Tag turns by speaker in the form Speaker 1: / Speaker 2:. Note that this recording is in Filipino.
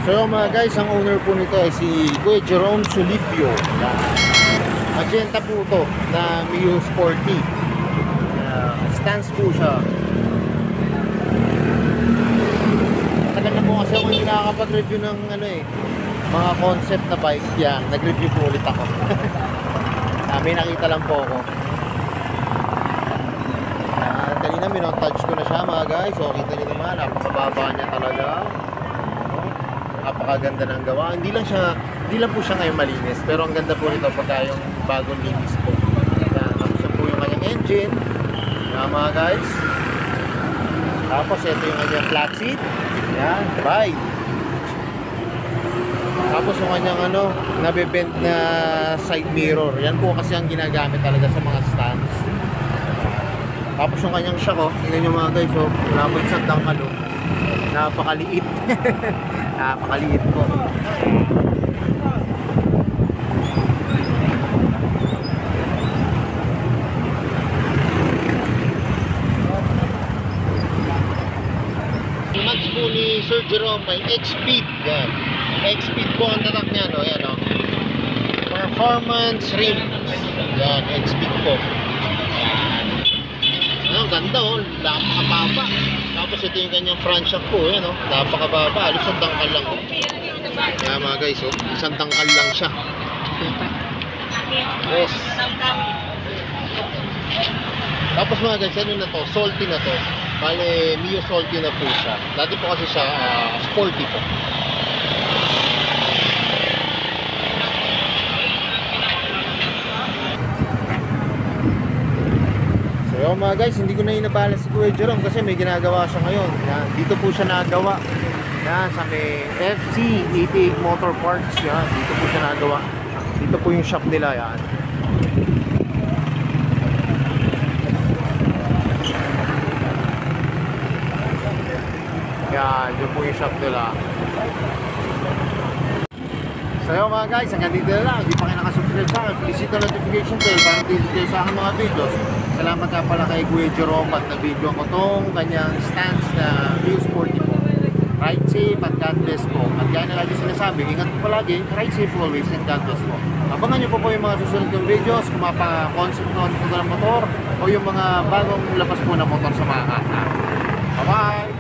Speaker 1: So mga guys, ang owner po nito ay si Kuya Jerome Sulipio. Magenta po ito na Mio Sporty. Stance po siya. Tagal na po kasi ako hindi nakakapag-review ng mga concept na bike. Yan, nag-review po ulit ako. May nakita lang po ako. Kanina minountouch ko na siya mga guys. So kita nyo naman, napakababa niya talaga. Napakaganda ng gawa. Hindi lang po siya ngayon malinis, pero ang ganda po nito pagka yung bagong linis po. Tapos po yung kanyang engine. Mga guys. Tapos ito yung kanyang flat seat. Yan, bye. Tapos yung kanyang nabebend na side mirror. Yan po kasi ang ginagamit talaga sa mga stands. Tapos yung kanyang shock, tingnan nyo mga guys, wala po isang dangkal, napakaliit. Napakaliit po. Max po ni Sir Jerome may X-Speed. Yan. X-Speed po ang tatak niya, yan, Performance rim. Yan, X-Speed po. Ang ganda, napakababa. Tapos ito yung kanyang front shock po, yan, napakababa. Isang tangkal lang, Yan mga guys, isang tangkal lang siya. Yes. Tapos mga guys, ano na to? Salty na to. Bale, Mio Salty na po siya. Dati po kasi siya sporty po. So mga guys, hindi ko na inabala si Kuya Jerome kasi may ginagawa siya ngayon. Yan, dito po siya nagawa. Yan, sa may FC88 Motor Parts. Yan, dito po siya nagawa. Dito po yung shop nila. Yan. Yan, yun po yung shop nila. So yun mga guys, hanggang dito na lang. Hindi pa kayo nakasubscribe sa akin, please hit the notification bell para dito kayo sa aking mga videos. Salamat nga pala kay Kuya Jerome at na-video ko tong kanyang stance na Mio Sporty po. Ride safe at God bless po. At kaya na lagi sinasabi, ingat po palagi, ride safe always and God bless po. Abangan nyo po yung mga susunod kong videos, kung mapa-concept ng motor o yung mga bagong labas po na motor sa mga kata. Bye bye!